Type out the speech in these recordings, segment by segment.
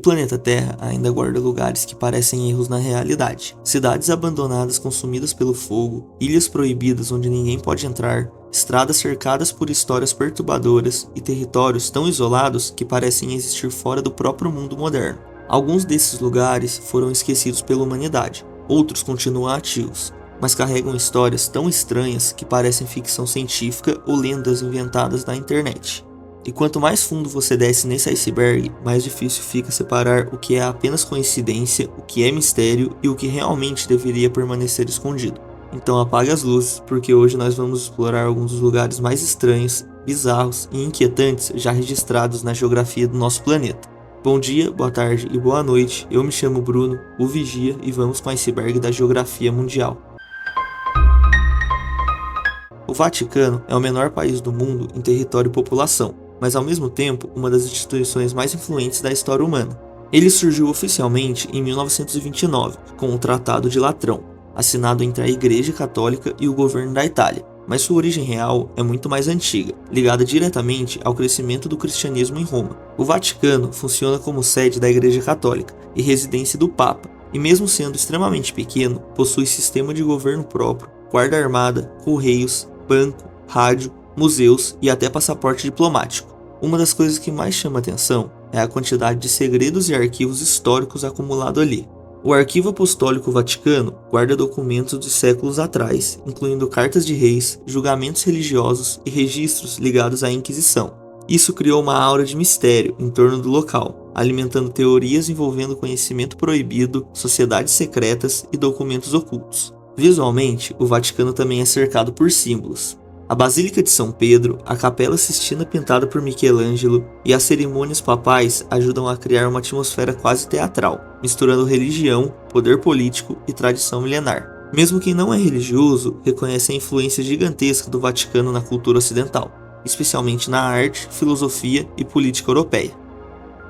planeta Terra ainda guarda lugares que parecem erros na realidade. Cidades abandonadas consumidas pelo fogo, ilhas proibidas onde ninguém pode entrar, estradas cercadas por histórias perturbadoras e territórios tão isolados que parecem existir fora do próprio mundo moderno. Alguns desses lugares foram esquecidos pela humanidade, outros continuam ativos, mas carregam histórias tão estranhas que parecem ficção científica ou lendas inventadas na internet. E quanto mais fundo você desce nesse iceberg, mais difícil fica separar o que é apenas coincidência, o que é mistério e o que realmente deveria permanecer escondido. Então apague as luzes, porque hoje nós vamos explorar alguns dos lugares mais estranhos, bizarros e inquietantes já registrados na geografia do nosso planeta. Bom dia, boa tarde e boa noite, eu me chamo Bruno, o Vigia, e vamos com o iceberg da geografia mundial. O Vaticano é o menor país do mundo em território e população, mas ao mesmo tempo uma das instituições mais influentes da história humana. Ele surgiu oficialmente em 1929, com o Tratado de Latrão, assinado entre a Igreja Católica e o governo da Itália, mas sua origem real é muito mais antiga, ligada diretamente ao crescimento do cristianismo em Roma. O Vaticano funciona como sede da Igreja Católica e residência do Papa, e mesmo sendo extremamente pequeno, possui sistema de governo próprio, guarda armada, correios, banco, rádio, museus e até passaporte diplomático. Uma das coisas que mais chama atenção é a quantidade de segredos e arquivos históricos acumulados ali. O Arquivo Apostólico Vaticano guarda documentos de séculos atrás, incluindo cartas de reis, julgamentos religiosos e registros ligados à Inquisição. Isso criou uma aura de mistério em torno do local, alimentando teorias envolvendo conhecimento proibido, sociedades secretas e documentos ocultos. Visualmente, o Vaticano também é cercado por símbolos. A Basílica de São Pedro, a Capela Sistina pintada por Michelangelo e as cerimônias papais ajudam a criar uma atmosfera quase teatral, misturando religião, poder político e tradição milenar. Mesmo quem não é religioso reconhece a influência gigantesca do Vaticano na cultura ocidental, especialmente na arte, filosofia e política europeia.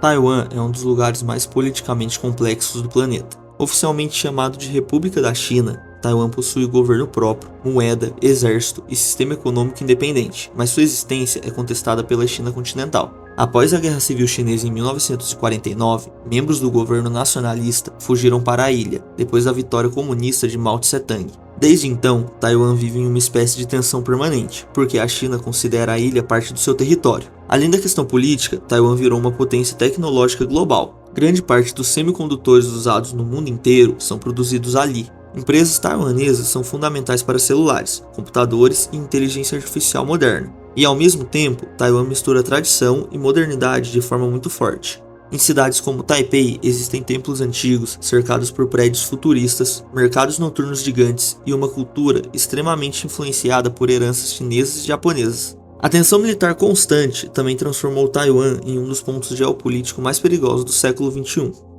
Taiwan é um dos lugares mais politicamente complexos do planeta. Oficialmente chamado de República da China, Taiwan possui governo próprio, moeda, exército e sistema econômico independente, mas sua existência é contestada pela China continental. Após a Guerra Civil Chinesa em 1949, membros do governo nacionalista fugiram para a ilha, depois da vitória comunista de Mao Tse-tung. Desde então, Taiwan vive em uma espécie de tensão permanente, porque a China considera a ilha parte do seu território. Além da questão política, Taiwan virou uma potência tecnológica global. Grande parte dos semicondutores usados no mundo inteiro são produzidos ali. Empresas taiwanesas são fundamentais para celulares, computadores e inteligência artificial moderna. E ao mesmo tempo, Taiwan mistura tradição e modernidade de forma muito forte. Em cidades como Taipei existem templos antigos cercados por prédios futuristas, mercados noturnos gigantes e uma cultura extremamente influenciada por heranças chinesas e japonesas. A tensão militar constante também transformou Taiwan em um dos pontos geopolíticos mais perigosos do século XXI.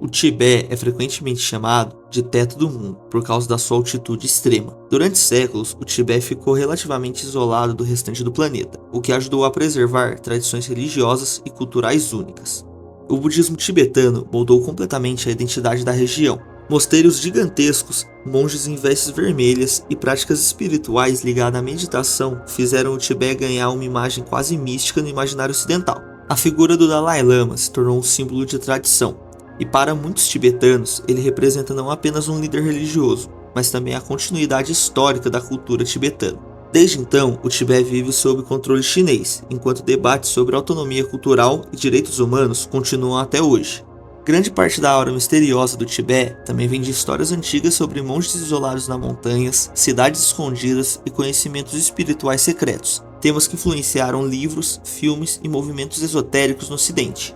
O Tibete é frequentemente chamado de teto do mundo por causa da sua altitude extrema. Durante séculos, o Tibete ficou relativamente isolado do restante do planeta, o que ajudou a preservar tradições religiosas e culturais únicas. O budismo tibetano moldou completamente a identidade da região. Mosteiros gigantescos, monges em vestes vermelhas e práticas espirituais ligadas à meditação fizeram o Tibete ganhar uma imagem quase mística no imaginário ocidental. A figura do Dalai Lama se tornou um símbolo de tradição, e para muitos tibetanos ele representa não apenas um líder religioso, mas também a continuidade histórica da cultura tibetana. Desde então, o Tibete vive sob controle chinês, enquanto debates sobre autonomia cultural e direitos humanos continuam até hoje. Grande parte da aura misteriosa do Tibete também vem de histórias antigas sobre monges isolados nas montanhas, cidades escondidas e conhecimentos espirituais secretos, temas que influenciaram livros, filmes e movimentos esotéricos no Ocidente.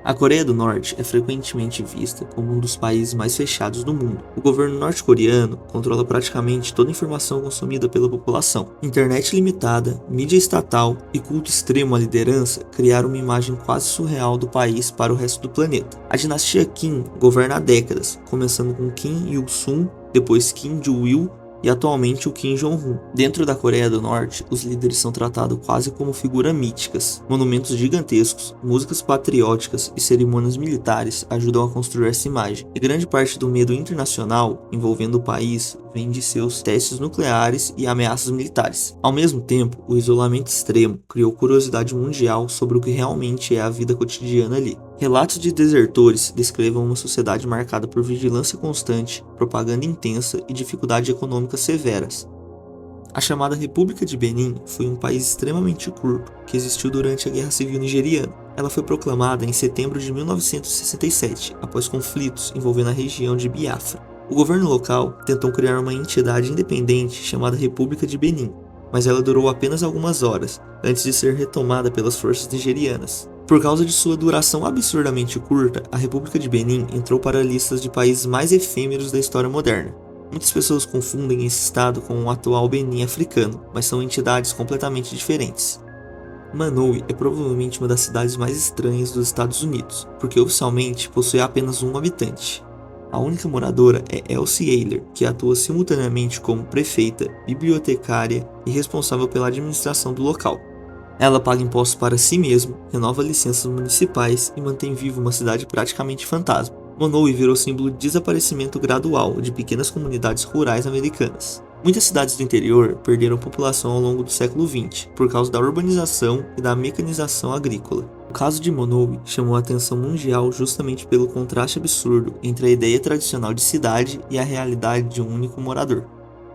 A Coreia do Norte é frequentemente vista como um dos países mais fechados do mundo. O governo norte-coreano controla praticamente toda a informação consumida pela população. Internet limitada, mídia estatal e culto extremo à liderança criaram uma imagem quase surreal do país para o resto do planeta. A dinastia Kim governa há décadas, começando com Kim Il-sung, depois Kim Jong-il e atualmente o Kim Jong-un. Dentro da Coreia do Norte, os líderes são tratados quase como figuras míticas. Monumentos gigantescos, músicas patrióticas e cerimônias militares ajudam a construir essa imagem. E grande parte do medo internacional envolvendo o país vem de seus testes nucleares e ameaças militares. Ao mesmo tempo, o isolamento extremo criou curiosidade mundial sobre o que realmente é a vida cotidiana ali. Relatos de desertores descrevam uma sociedade marcada por vigilância constante, propaganda intensa e dificuldades econômicas severas. A chamada República de Benin foi um país extremamente curto que existiu durante a Guerra Civil Nigeriana. Ela foi proclamada em setembro de 1967, após conflitos envolvendo a região de Biafra. O governo local tentou criar uma entidade independente chamada República de Benin, mas ela durou apenas algumas horas, antes de ser retomada pelas forças nigerianas. Por causa de sua duração absurdamente curta, a República de Benin entrou para listas de países mais efêmeros da história moderna. Muitas pessoas confundem esse estado com o atual Benin africano, mas são entidades completamente diferentes. Manoe é provavelmente uma das cidades mais estranhas dos Estados Unidos, porque oficialmente possui apenas um habitante. A única moradora é Elsie Ayler, que atua simultaneamente como prefeita, bibliotecária e responsável pela administração do local. Ela paga impostos para si mesma, renova licenças municipais e mantém viva uma cidade praticamente fantasma. Manoe virou símbolo de desaparecimento gradual de pequenas comunidades rurais americanas. Muitas cidades do interior perderam população ao longo do século XX por causa da urbanização e da mecanização agrícola. O caso de Manoe chamou a atenção mundial justamente pelo contraste absurdo entre a ideia tradicional de cidade e a realidade de um único morador.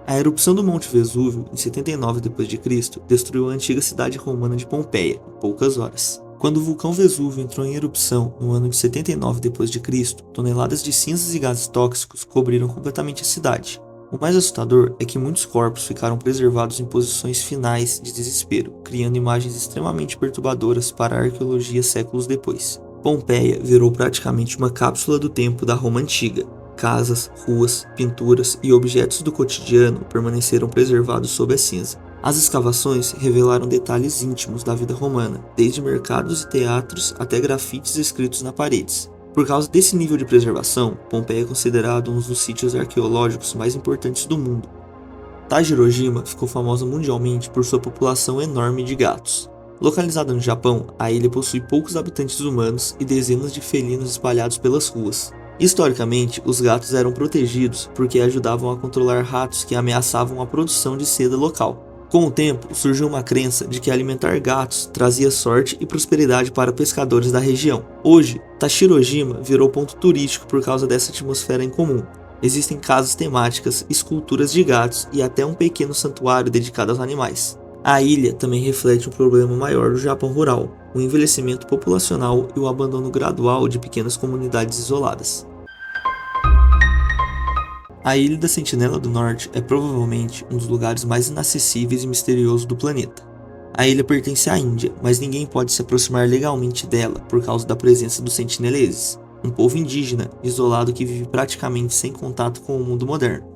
A erupção do Monte Vesúvio, em 79 d.C., destruiu a antiga cidade romana de Pompeia em poucas horas. Quando o vulcão Vesúvio entrou em erupção no ano de 79 d.C., toneladas de cinzas e gases tóxicos cobriram completamente a cidade. O mais assustador é que muitos corpos ficaram preservados em posições finais de desespero, criando imagens extremamente perturbadoras para a arqueologia séculos depois. Pompeia virou praticamente uma cápsula do tempo da Roma antiga. Casas, ruas, pinturas e objetos do cotidiano permaneceram preservados sob a cinza. As escavações revelaram detalhes íntimos da vida romana, desde mercados e teatros até grafites escritos nas paredes. Por causa desse nível de preservação, Pompeia é considerado um dos sítios arqueológicos mais importantes do mundo. Tajirojima ficou famosa mundialmente por sua população enorme de gatos. Localizada no Japão, a ilha possui poucos habitantes humanos e dezenas de felinos espalhados pelas ruas. Historicamente, os gatos eram protegidos porque ajudavam a controlar ratos que ameaçavam a produção de seda local. Com o tempo, surgiu uma crença de que alimentar gatos trazia sorte e prosperidade para pescadores da região. Hoje, Tashirojima virou ponto turístico por causa dessa atmosfera incomum. Existem casas temáticas, esculturas de gatos e até um pequeno santuário dedicado aos animais. A ilha também reflete um problema maior do Japão rural, o envelhecimento populacional e o abandono gradual de pequenas comunidades isoladas. A Ilha da Sentinela do Norte é provavelmente um dos lugares mais inacessíveis e misteriosos do planeta. A ilha pertence à Índia, mas ninguém pode se aproximar legalmente dela por causa da presença dos sentineleses, um povo indígena isolado que vive praticamente sem contato com o mundo moderno.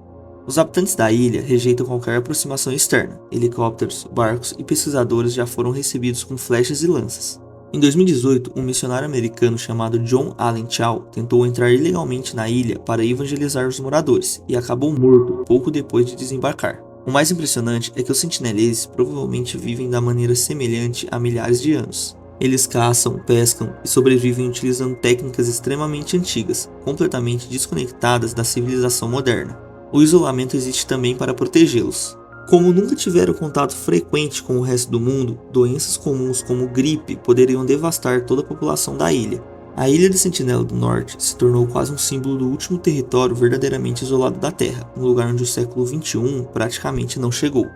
Os habitantes da ilha rejeitam qualquer aproximação externa. Helicópteros, barcos e pesquisadores já foram recebidos com flechas e lanças. Em 2018, um missionário americano chamado John Allen Chau tentou entrar ilegalmente na ilha para evangelizar os moradores e acabou morto pouco depois de desembarcar. O mais impressionante é que os sentineleses provavelmente vivem da maneira semelhante há milhares de anos. Eles caçam, pescam e sobrevivem utilizando técnicas extremamente antigas, completamente desconectadas da civilização moderna. O isolamento existe também para protegê-los. Como nunca tiveram contato frequente com o resto do mundo, doenças comuns como gripe poderiam devastar toda a população da ilha. A Ilha da Sentinela do Norte se tornou quase um símbolo do último território verdadeiramente isolado da Terra, um lugar onde o século XXI praticamente não chegou.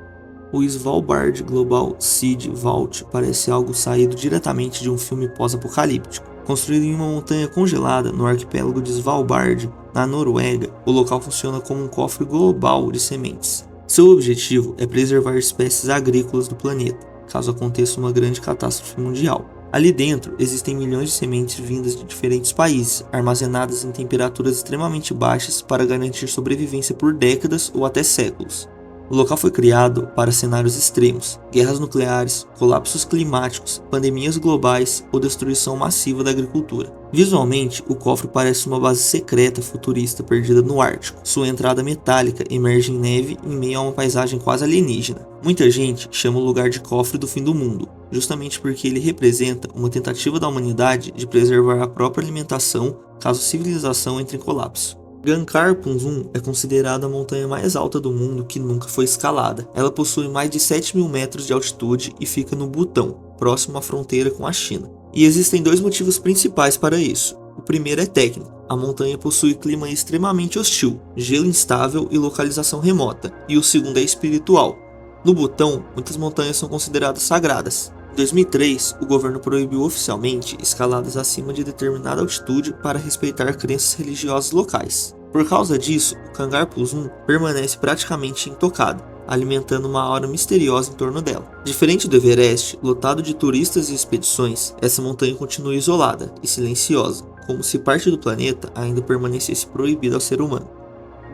O Svalbard Global Seed Vault parece algo saído diretamente de um filme pós-apocalíptico. Construído em uma montanha congelada no arquipélago de Svalbard, na Noruega, o local funciona como um cofre global de sementes. Seu objetivo é preservar espécies agrícolas do planeta, caso aconteça uma grande catástrofe mundial. Ali dentro existem milhões de sementes vindas de diferentes países, armazenadas em temperaturas extremamente baixas para garantir sobrevivência por décadas ou até séculos. O local foi criado para cenários extremos, guerras nucleares, colapsos climáticos, pandemias globais ou destruição massiva da agricultura. Visualmente, o cofre parece uma base secreta futurista perdida no Ártico. Sua entrada metálica emerge em neve em meio a uma paisagem quase alienígena. Muita gente chama o lugar de cofre do fim do mundo, justamente porque ele representa uma tentativa da humanidade de preservar a própria alimentação caso a civilização entre em colapso. Gankar Punzum é considerada a montanha mais alta do mundo que nunca foi escalada. Ela possui mais de 7.000 metros de altitude e fica no Butão, próximo à fronteira com a China. E existem dois motivos principais para isso. O primeiro é técnico. A montanha possui clima extremamente hostil, gelo instável e localização remota. E o segundo é espiritual. No Butão, muitas montanhas são consideradas sagradas. Em 2003, o governo proibiu oficialmente escaladas acima de determinada altitude para respeitar crenças religiosas locais. Por causa disso, o Kangar Puzum permanece praticamente intocado, alimentando uma aura misteriosa em torno dela. Diferente do Everest, lotado de turistas e expedições, essa montanha continua isolada e silenciosa, como se parte do planeta ainda permanecesse proibida ao ser humano.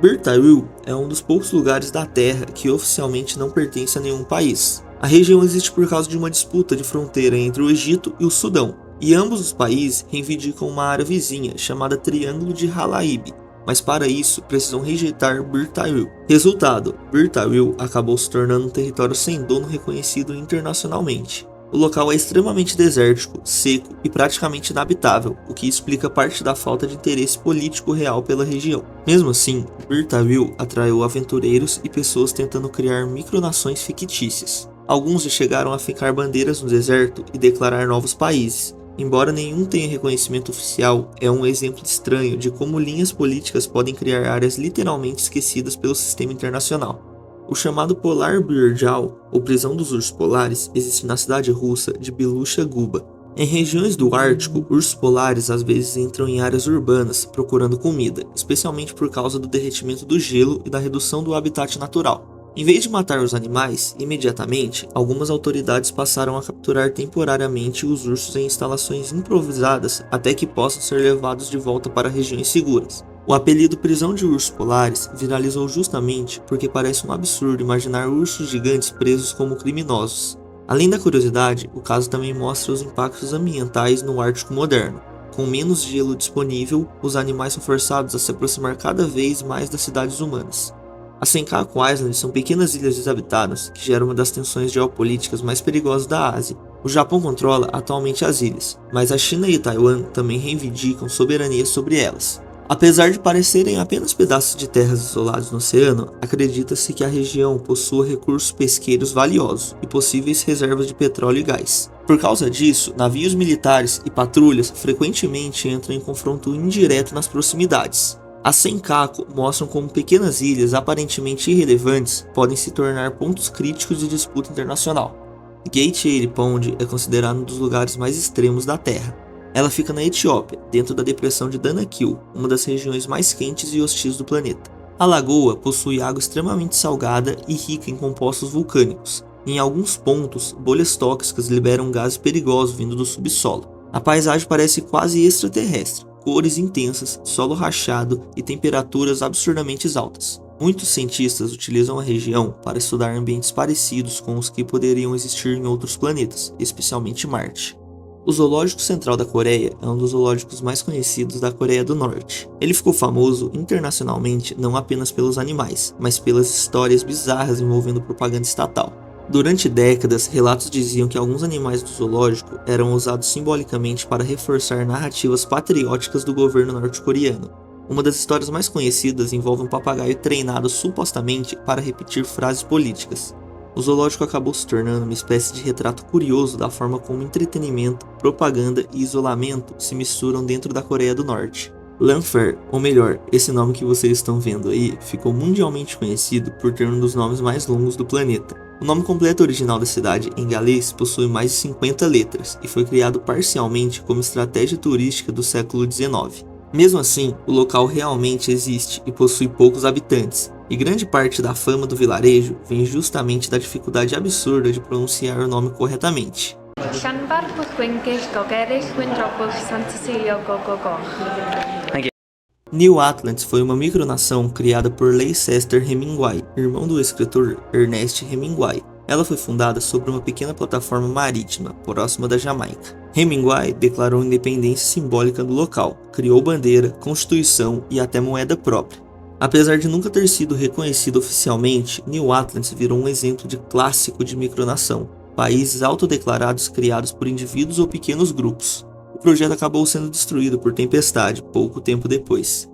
Bir Tawil é um dos poucos lugares da Terra que oficialmente não pertence a nenhum país. A região existe por causa de uma disputa de fronteira entre o Egito e o Sudão, e ambos os países reivindicam uma área vizinha chamada Triângulo de Halaib, mas para isso precisam rejeitar Bir Tawil. Resultado, Bir Tawil acabou se tornando um território sem dono reconhecido internacionalmente. O local é extremamente desértico, seco e praticamente inabitável, o que explica parte da falta de interesse político real pela região. Mesmo assim, Bir Tawil atraiu aventureiros e pessoas tentando criar micronações fictícias. Alguns já chegaram a fincar bandeiras no deserto e declarar novos países. Embora nenhum tenha reconhecimento oficial, é um exemplo estranho de como linhas políticas podem criar áreas literalmente esquecidas pelo sistema internacional. O chamado Polar Bear Jaw, ou prisão dos ursos polares, existe na cidade russa de Belucha Guba. Em regiões do Ártico, ursos polares às vezes entram em áreas urbanas procurando comida, especialmente por causa do derretimento do gelo e da redução do habitat natural. Em vez de matar os animais imediatamente, algumas autoridades passaram a capturar temporariamente os ursos em instalações improvisadas até que possam ser levados de volta para regiões seguras. O apelido prisão de ursos polares viralizou justamente porque parece um absurdo imaginar ursos gigantes presos como criminosos. Além da curiosidade, o caso também mostra os impactos ambientais no Ártico moderno. Com menos gelo disponível, os animais são forçados a se aproximar cada vez mais das cidades humanas. As Senkaku Islands são pequenas ilhas desabitadas que geram uma das tensões geopolíticas mais perigosas da Ásia. O Japão controla atualmente as ilhas, mas a China e Taiwan também reivindicam soberania sobre elas. Apesar de parecerem apenas pedaços de terras isolados no oceano, acredita-se que a região possua recursos pesqueiros valiosos e possíveis reservas de petróleo e gás. Por causa disso, navios militares e patrulhas frequentemente entram em confronto indireto nas proximidades. As Senkaku mostram como pequenas ilhas aparentemente irrelevantes podem se tornar pontos críticos de disputa internacional. Gate Eyre Pond é considerado um dos lugares mais extremos da Terra. Ela fica na Etiópia, dentro da depressão de Danakil, uma das regiões mais quentes e hostis do planeta. A lagoa possui água extremamente salgada e rica em compostos vulcânicos. Em alguns pontos, bolhas tóxicas liberam gases perigosos vindo do subsolo. A paisagem parece quase extraterrestre. Cores intensas, solo rachado e temperaturas absurdamente altas. Muitos cientistas utilizam a região para estudar ambientes parecidos com os que poderiam existir em outros planetas, especialmente Marte. O Zoológico Central da Coreia é um dos zoológicos mais conhecidos da Coreia do Norte. Ele ficou famoso internacionalmente não apenas pelos animais, mas pelas histórias bizarras envolvendo propaganda estatal. Durante décadas, relatos diziam que alguns animais do zoológico eram usados simbolicamente para reforçar narrativas patrióticas do governo norte-coreano. Uma das histórias mais conhecidas envolve um papagaio treinado supostamente para repetir frases políticas. O zoológico acabou se tornando uma espécie de retrato curioso da forma como entretenimento, propaganda e isolamento se misturam dentro da Coreia do Norte. Lanfair, ou melhor, esse nome que vocês estão vendo aí, ficou mundialmente conhecido por ter um dos nomes mais longos do planeta. O nome completo original da cidade, em galês, possui mais de 50 letras e foi criado parcialmente como estratégia turística do século XIX. Mesmo assim, o local realmente existe e possui poucos habitantes, e grande parte da fama do vilarejo vem justamente da dificuldade absurda de pronunciar o nome corretamente. New Atlantis foi uma micronação criada por Leicester Hemingway, irmão do escritor Ernest Hemingway. Ela foi fundada sobre uma pequena plataforma marítima, próxima da Jamaica. Hemingway declarou independência simbólica do local, criou bandeira, constituição e até moeda própria. Apesar de nunca ter sido reconhecido oficialmente, New Atlantis virou um exemplo de clássico de micronação, países autodeclarados criados por indivíduos ou pequenos grupos. O projeto acabou sendo destruído por tempestade pouco tempo depois.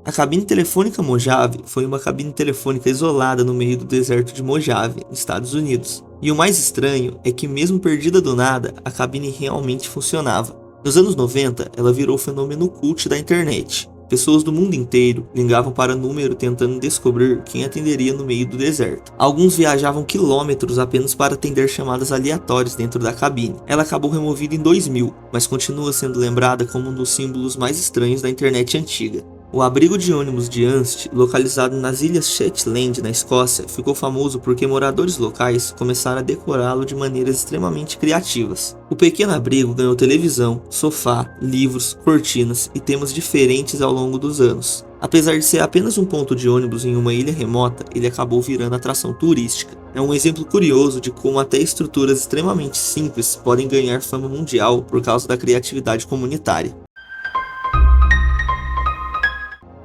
A cabine telefônica Mojave foi uma cabine telefônica isolada no meio do deserto de Mojave, nos Estados Unidos. E o mais estranho é que, mesmo perdida do nada, a cabine realmente funcionava. Nos anos 90, ela virou o fenômeno cult da internet. Pessoas do mundo inteiro ligavam para o número tentando descobrir quem atenderia no meio do deserto. Alguns viajavam quilômetros apenas para atender chamadas aleatórias dentro da cabine. Ela acabou removida em 2000, mas continua sendo lembrada como um dos símbolos mais estranhos da internet antiga. O abrigo de ônibus de Anst, localizado nas Ilhas Shetland, na Escócia, ficou famoso porque moradores locais começaram a decorá-lo de maneiras extremamente criativas. O pequeno abrigo ganhou televisão, sofá, livros, cortinas e temas diferentes ao longo dos anos. Apesar de ser apenas um ponto de ônibus em uma ilha remota, ele acabou virando atração turística. É um exemplo curioso de como até estruturas extremamente simples podem ganhar fama mundial por causa da criatividade comunitária.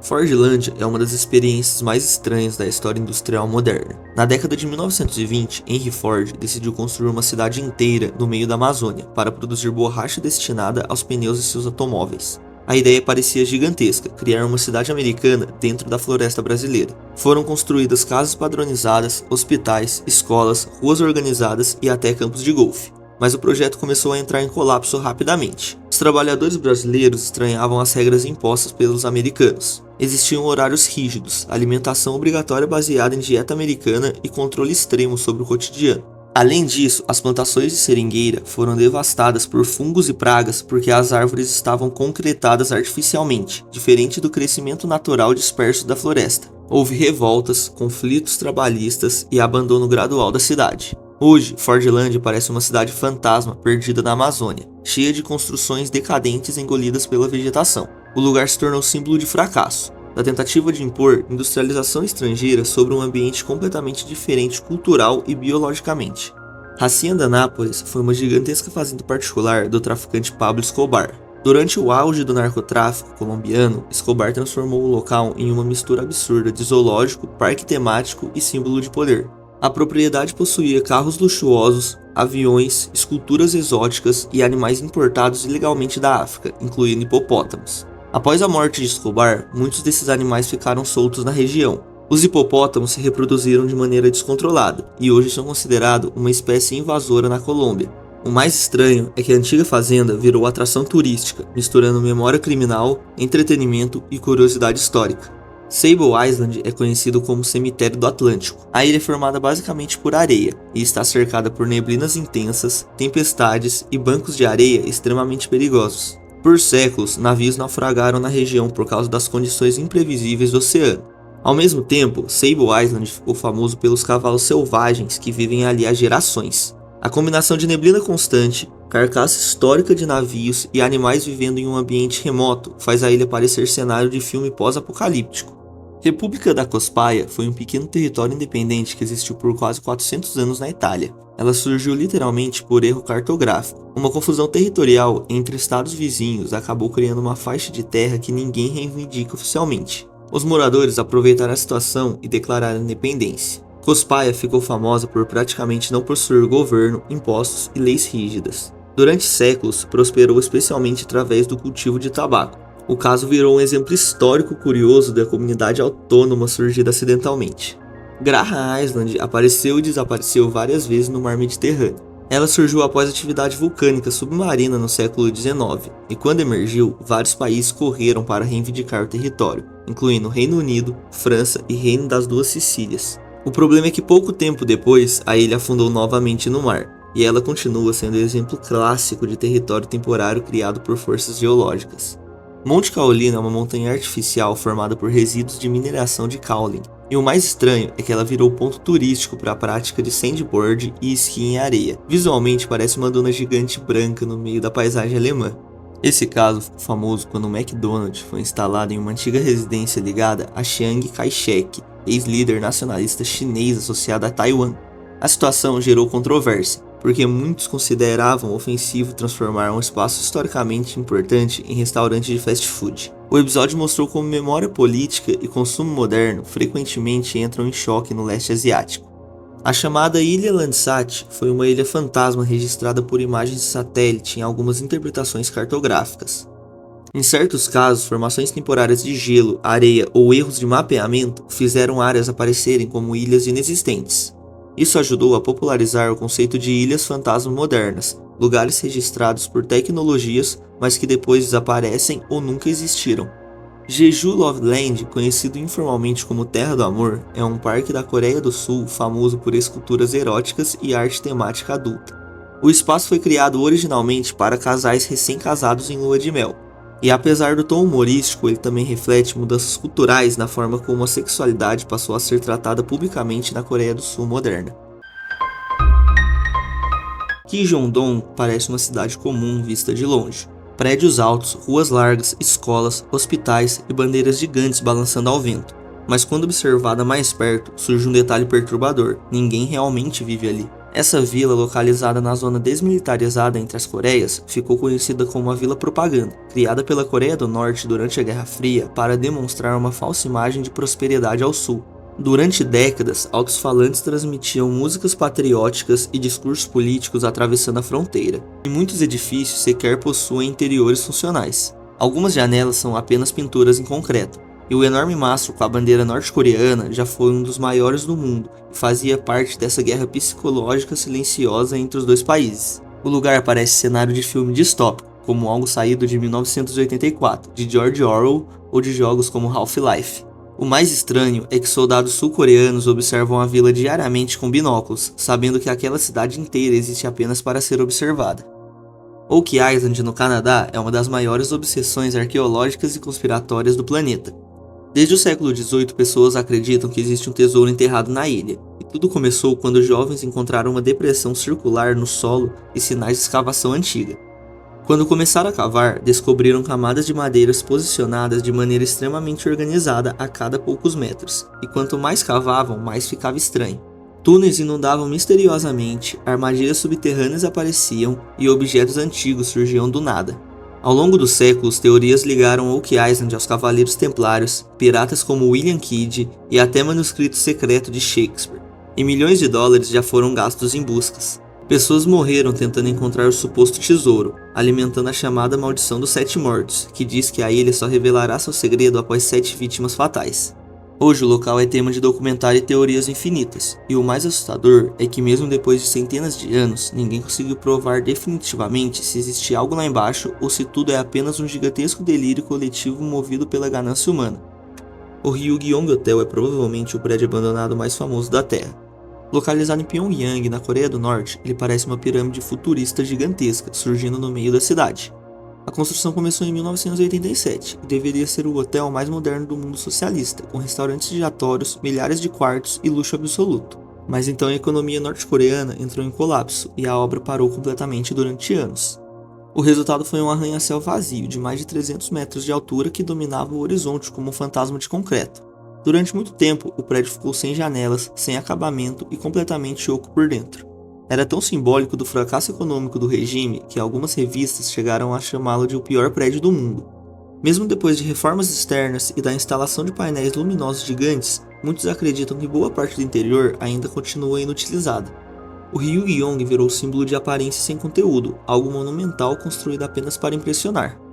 Fordlândia é uma das experiências mais estranhas da história industrial moderna. Na década de 1920, Henry Ford decidiu construir uma cidade inteira no meio da Amazônia para produzir borracha destinada aos pneus de seus automóveis. A ideia parecia gigantesca, criar uma cidade americana dentro da floresta brasileira. Foram construídas casas padronizadas, hospitais, escolas, ruas organizadas e até campos de golfe. Mas o projeto começou a entrar em colapso rapidamente. Os trabalhadores brasileiros estranhavam as regras impostas pelos americanos. Existiam horários rígidos, alimentação obrigatória baseada em dieta americana e controle extremo sobre o cotidiano. Além disso, as plantações de seringueira foram devastadas por fungos e pragas porque as árvores estavam concretadas artificialmente, diferente do crescimento natural disperso da floresta. Houve revoltas, conflitos trabalhistas e abandono gradual da cidade. Hoje, Fordlândia parece uma cidade fantasma perdida na Amazônia, cheia de construções decadentes engolidas pela vegetação. O lugar se tornou símbolo de fracasso, da tentativa de impor industrialização estrangeira sobre um ambiente completamente diferente cultural e biologicamente. Hacienda Nápoles foi uma gigantesca fazenda particular do traficante Pablo Escobar. Durante o auge do narcotráfico colombiano, Escobar transformou o local em uma mistura absurda de zoológico, parque temático e símbolo de poder. A propriedade possuía carros luxuosos, aviões, esculturas exóticas e animais importados ilegalmente da África, incluindo hipopótamos. Após a morte de Escobar, muitos desses animais ficaram soltos na região. Os hipopótamos se reproduziram de maneira descontrolada e hoje são considerados uma espécie invasora na Colômbia. O mais estranho é que a antiga fazenda virou atração turística, misturando memória criminal, entretenimento e curiosidade histórica. Sable Island é conhecido como Cemitério do Atlântico. A ilha é formada basicamente por areia e está cercada por neblinas intensas, tempestades e bancos de areia extremamente perigosos. Por séculos, navios naufragaram na região por causa das condições imprevisíveis do oceano. Ao mesmo tempo, Sable Island ficou famoso pelos cavalos selvagens que vivem ali há gerações. A combinação de neblina constante, carcaça histórica de navios e animais vivendo em um ambiente remoto faz a ilha parecer cenário de filme pós-apocalíptico. República da Cospaia foi um pequeno território independente que existiu por quase 400 anos na Itália. Ela surgiu literalmente por erro cartográfico. Uma confusão territorial entre estados vizinhos acabou criando uma faixa de terra que ninguém reivindica oficialmente. Os moradores aproveitaram a situação e declararam independência. Cospaia ficou famosa por praticamente não possuir governo, impostos e leis rígidas. Durante séculos, prosperou especialmente através do cultivo de tabaco. O caso virou um exemplo histórico curioso da comunidade autônoma surgida acidentalmente. Graham Island apareceu e desapareceu várias vezes no mar Mediterrâneo. Ela surgiu após atividade vulcânica submarina no século XIX, e quando emergiu, vários países correram para reivindicar o território, incluindo Reino Unido, França e Reino das Duas Sicílias. O problema é que pouco tempo depois, a ilha afundou novamente no mar, e ela continua sendo o exemplo clássico de território temporário criado por forças geológicas. Monte Caolina é uma montanha artificial formada por resíduos de mineração de caolin, e o mais estranho é que ela virou ponto turístico para a prática de sandboard e esqui em areia. Visualmente parece uma duna gigante branca no meio da paisagem alemã. Esse caso ficou famoso quando o McDonald's foi instalado em uma antiga residência ligada a Chiang Kai-shek, ex-líder nacionalista chinês associado a Taiwan. A situação gerou controvérsia, porque muitos consideravam ofensivo transformar um espaço historicamente importante em restaurante de fast food. O episódio mostrou como memória política e consumo moderno frequentemente entram em choque no leste asiático. A chamada Ilha Landsat foi uma ilha fantasma registrada por imagens de satélite em algumas interpretações cartográficas. Em certos casos, formações temporárias de gelo, areia ou erros de mapeamento fizeram áreas aparecerem como ilhas inexistentes. Isso ajudou a popularizar o conceito de ilhas fantasma modernas, lugares registrados por tecnologias, mas que depois desaparecem ou nunca existiram. Jeju Love Land, conhecido informalmente como Terra do Amor, é um parque da Coreia do Sul famoso por esculturas eróticas e arte temática adulta. O espaço foi criado originalmente para casais recém-casados em lua de mel, e apesar do tom humorístico, ele também reflete mudanças culturais na forma como a sexualidade passou a ser tratada publicamente na Coreia do Sul moderna. Kijongdong parece uma cidade comum vista de longe. Prédios altos, ruas largas, escolas, hospitais e bandeiras gigantes balançando ao vento. Mas quando observada mais perto, surge um detalhe perturbador: ninguém realmente vive ali. Essa vila, localizada na zona desmilitarizada entre as Coreias, ficou conhecida como a Vila Propaganda, criada pela Coreia do Norte durante a Guerra Fria para demonstrar uma falsa imagem de prosperidade ao sul. Durante décadas, alto-falantes transmitiam músicas patrióticas e discursos políticos atravessando a fronteira, e muitos edifícios sequer possuem interiores funcionais. Algumas janelas são apenas pinturas em concreto, e o enorme mastro com a bandeira norte-coreana já foi um dos maiores do mundo e fazia parte dessa guerra psicológica silenciosa entre os dois países. O lugar parece cenário de filme distópico, como algo saído de 1984, de George Orwell ou de jogos como Half-Life. O mais estranho é que soldados sul-coreanos observam a vila diariamente com binóculos, sabendo que aquela cidade inteira existe apenas para ser observada. Oak Island, no Canadá, é uma das maiores obsessões arqueológicas e conspiratórias do planeta. Desde o século XVIII, pessoas acreditam que existe um tesouro enterrado na ilha, e tudo começou quando jovens encontraram uma depressão circular no solo e sinais de escavação antiga. Quando começaram a cavar, descobriram camadas de madeiras posicionadas de maneira extremamente organizada a cada poucos metros, e quanto mais cavavam, mais ficava estranho. Túneis inundavam misteriosamente, armadilhas subterrâneas apareciam e objetos antigos surgiam do nada. Ao longo dos séculos, teorias ligaram Oak Island aos Cavaleiros Templários, piratas como William Kidd e até manuscrito secreto de Shakespeare, e milhões de dólares já foram gastos em buscas. Pessoas morreram tentando encontrar o suposto tesouro, alimentando a chamada Maldição dos Sete Mortos, que diz que a ilha só revelará seu segredo após 7 vítimas fatais. Hoje o local é tema de documentário e teorias infinitas, e o mais assustador é que mesmo depois de centenas de anos, ninguém conseguiu provar definitivamente se existe algo lá embaixo ou se tudo é apenas um gigantesco delírio coletivo movido pela ganância humana. O Ryugyong Hotel é provavelmente o prédio abandonado mais famoso da Terra. Localizado em Pyongyang, na Coreia do Norte, ele parece uma pirâmide futurista gigantesca surgindo no meio da cidade. A construção começou em 1987 e deveria ser o hotel mais moderno do mundo socialista, com restaurantes giratórios, milhares de quartos e luxo absoluto. Mas então a economia norte-coreana entrou em colapso e a obra parou completamente durante anos. O resultado foi um arranha-céu vazio de mais de 300 metros de altura que dominava o horizonte como um fantasma de concreto. Durante muito tempo, o prédio ficou sem janelas, sem acabamento e completamente oco por dentro. Era tão simbólico do fracasso econômico do regime que algumas revistas chegaram a chamá-lo de o pior prédio do mundo. Mesmo depois de reformas externas e da instalação de painéis luminosos gigantes, muitos acreditam que boa parte do interior ainda continua inutilizada. O Ryugyong virou símbolo de aparência sem conteúdo, algo monumental construído apenas para impressionar.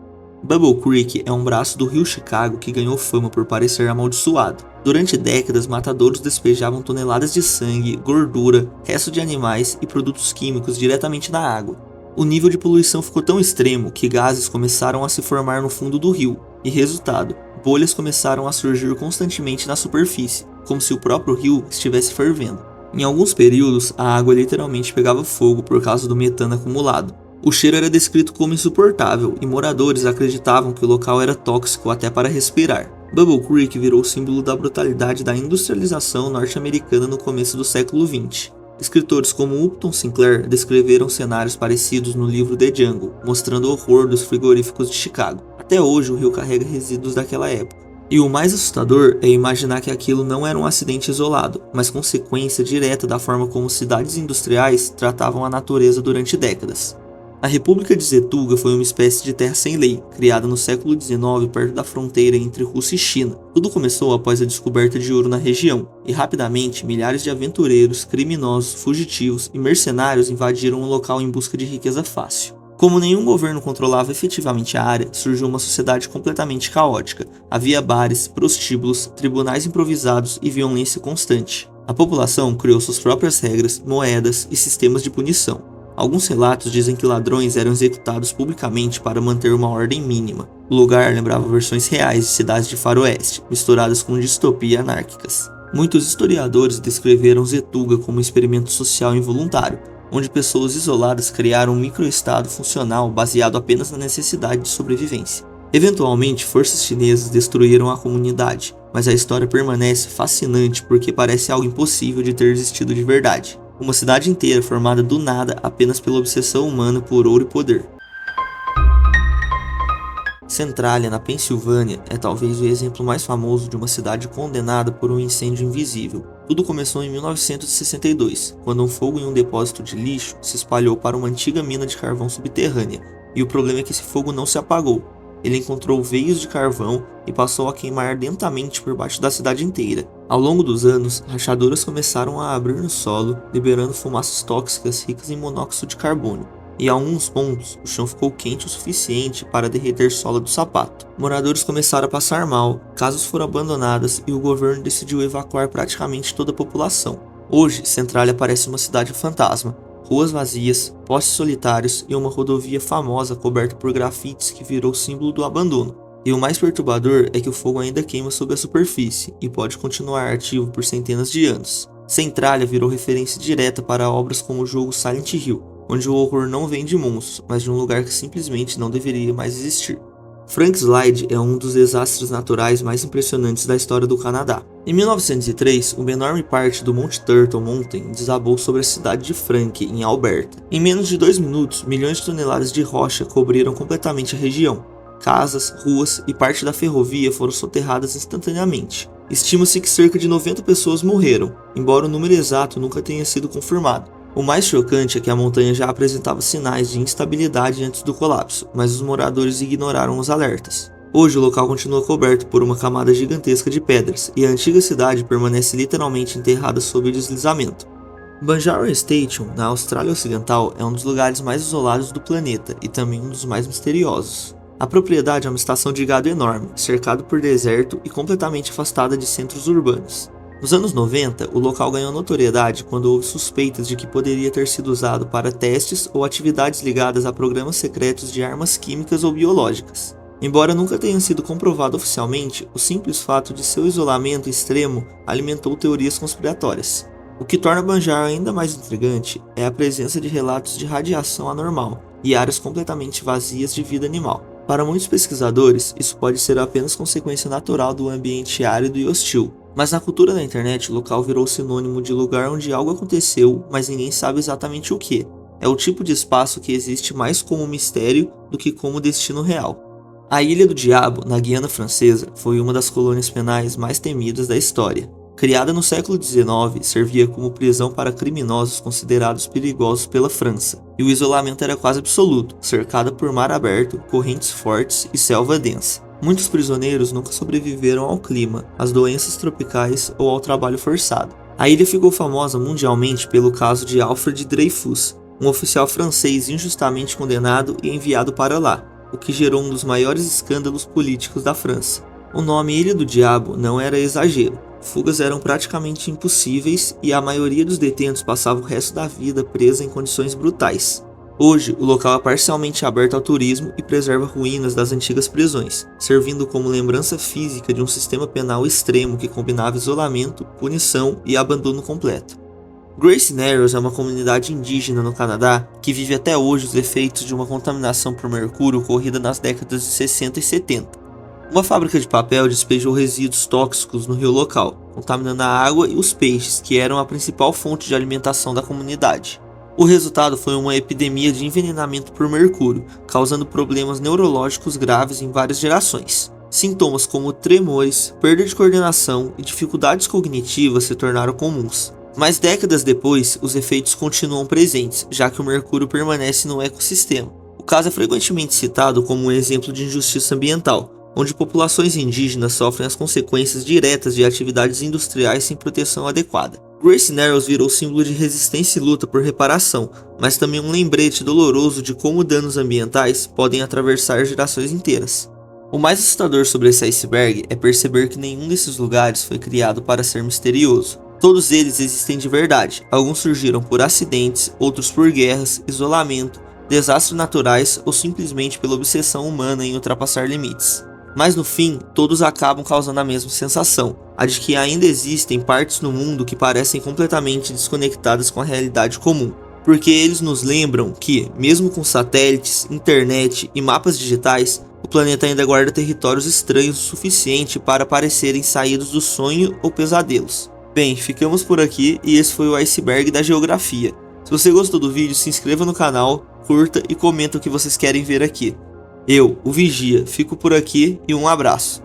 Bubble Creek é um braço do rio Chicago que ganhou fama por parecer amaldiçoado. Durante décadas, matadouros despejavam toneladas de sangue, gordura, restos de animais e produtos químicos diretamente na água. O nível de poluição ficou tão extremo que gases começaram a se formar no fundo do rio, e resultado, bolhas começaram a surgir constantemente na superfície, como se o próprio rio estivesse fervendo. Em alguns períodos, a água literalmente pegava fogo por causa do metano acumulado. O cheiro era descrito como insuportável e moradores acreditavam que o local era tóxico até para respirar. Bubble Creek virou símbolo da brutalidade da industrialização norte-americana no começo do século XX. Escritores como Upton Sinclair descreveram cenários parecidos no livro The Jungle, mostrando o horror dos frigoríficos de Chicago. Até hoje o rio carrega resíduos daquela época. E o mais assustador é imaginar que aquilo não era um acidente isolado, mas consequência direta da forma como cidades industriais tratavam a natureza durante décadas. A República de Zetuga foi uma espécie de terra sem lei, criada no século XIX perto da fronteira entre Rússia e China. Tudo começou após a descoberta de ouro na região, e rapidamente milhares de aventureiros, criminosos, fugitivos e mercenários invadiram o local em busca de riqueza fácil. Como nenhum governo controlava efetivamente a área, surgiu uma sociedade completamente caótica. Havia bares, prostíbulos, tribunais improvisados e violência constante. A população criou suas próprias regras, moedas e sistemas de punição. Alguns relatos dizem que ladrões eram executados publicamente para manter uma ordem mínima. O lugar lembrava versões reais de cidades de faroeste, misturadas com distopia anárquicas. Muitos historiadores descreveram Zetuga como um experimento social involuntário, onde pessoas isoladas criaram um microestado funcional baseado apenas na necessidade de sobrevivência. Eventualmente, forças chinesas destruíram a comunidade, mas a história permanece fascinante porque parece algo impossível de ter existido de verdade. Uma cidade inteira formada do nada apenas pela obsessão humana por ouro e poder. Centralia, na Pensilvânia, é talvez o exemplo mais famoso de uma cidade condenada por um incêndio invisível. Tudo começou em 1962, quando um fogo em um depósito de lixo se espalhou para uma antiga mina de carvão subterrânea, e o problema é que esse fogo não se apagou. Ele encontrou veios de carvão e passou a queimar lentamente por baixo da cidade inteira. Ao longo dos anos, rachaduras começaram a abrir no solo, liberando fumaças tóxicas ricas em monóxido de carbono. E a alguns pontos, o chão ficou quente o suficiente para derreter sola do sapato. Moradores começaram a passar mal, casas foram abandonadas e o governo decidiu evacuar praticamente toda a população. Hoje, Centralia parece uma cidade fantasma. Ruas vazias, postes solitários e uma rodovia famosa coberta por grafites que virou símbolo do abandono. E o mais perturbador é que o fogo ainda queima sob a superfície e pode continuar ativo por centenas de anos. Centralia virou referência direta para obras como o jogo Silent Hill, onde o horror não vem de monstros, mas de um lugar que simplesmente não deveria mais existir. Frank Slide é um dos desastres naturais mais impressionantes da história do Canadá. Em 1903, uma enorme parte do Monte Turtle Mountain desabou sobre a cidade de Frank, em Alberta. Em menos de 2 minutos, milhões de toneladas de rocha cobriram completamente a região. Casas, ruas e parte da ferrovia foram soterradas instantaneamente. Estima-se que cerca de 90 pessoas morreram, embora o número exato nunca tenha sido confirmado. O mais chocante é que a montanha já apresentava sinais de instabilidade antes do colapso, mas os moradores ignoraram os alertas. Hoje o local continua coberto por uma camada gigantesca de pedras, e a antiga cidade permanece literalmente enterrada sob o deslizamento. Banjara Station, na Austrália Ocidental, é um dos lugares mais isolados do planeta e também um dos mais misteriosos. A propriedade é uma estação de gado enorme, cercado por deserto e completamente afastada de centros urbanos. Nos anos 90, o local ganhou notoriedade quando houve suspeitas de que poderia ter sido usado para testes ou atividades ligadas a programas secretos de armas químicas ou biológicas. Embora nunca tenha sido comprovado oficialmente, o simples fato de seu isolamento extremo alimentou teorias conspiratórias. O que torna Banjara ainda mais intrigante é a presença de relatos de radiação anormal e áreas completamente vazias de vida animal. Para muitos pesquisadores, isso pode ser apenas consequência natural do ambiente árido e hostil. Mas na cultura da internet, o local virou sinônimo de lugar onde algo aconteceu, mas ninguém sabe exatamente o que. É o tipo de espaço que existe mais como mistério do que como destino real. A Ilha do Diabo, na Guiana Francesa, foi uma das colônias penais mais temidas da história. Criada no século XIX, servia como prisão para criminosos considerados perigosos pela França, e o isolamento era quase absoluto, cercada por mar aberto, correntes fortes e selva densa. Muitos prisioneiros nunca sobreviveram ao clima, às doenças tropicais ou ao trabalho forçado. A ilha ficou famosa mundialmente pelo caso de Alfred Dreyfus, um oficial francês injustamente condenado e enviado para lá, o que gerou um dos maiores escândalos políticos da França. O nome Ilha do Diabo não era exagero. Fugas eram praticamente impossíveis e a maioria dos detentos passava o resto da vida presa em condições brutais. Hoje, o local é parcialmente aberto ao turismo e preserva ruínas das antigas prisões, servindo como lembrança física de um sistema penal extremo que combinava isolamento, punição e abandono completo. Grace Narrows é uma comunidade indígena no Canadá que vive até hoje os efeitos de uma contaminação por mercúrio ocorrida nas décadas de 60 e 70. Uma fábrica de papel despejou resíduos tóxicos no rio local, contaminando a água e os peixes, que eram a principal fonte de alimentação da comunidade. O resultado foi uma epidemia de envenenamento por mercúrio, causando problemas neurológicos graves em várias gerações. Sintomas como tremores, perda de coordenação e dificuldades cognitivas se tornaram comuns. Mas décadas depois, os efeitos continuam presentes, já que o mercúrio permanece no ecossistema. O caso é frequentemente citado como um exemplo de injustiça ambiental, onde populações indígenas sofrem as consequências diretas de atividades industriais sem proteção adequada. Grace Narrows virou símbolo de resistência e luta por reparação, mas também um lembrete doloroso de como danos ambientais podem atravessar gerações inteiras. O mais assustador sobre esse iceberg é perceber que nenhum desses lugares foi criado para ser misterioso. Todos eles existem de verdade. Alguns surgiram por acidentes, outros por guerras, isolamento, desastres naturais ou simplesmente pela obsessão humana em ultrapassar limites. Mas no fim, todos acabam causando a mesma sensação, a de que ainda existem partes no mundo que parecem completamente desconectadas com a realidade comum. Porque eles nos lembram que, mesmo com satélites, internet e mapas digitais, o planeta ainda guarda territórios estranhos o suficiente para parecerem saídos do sonho ou pesadelos. Bem, ficamos por aqui e esse foi o iceberg da geografia. Se você gostou do vídeo, se inscreva no canal, curta e comenta o que vocês querem ver aqui. Eu, o Vigia, fico por aqui e um abraço.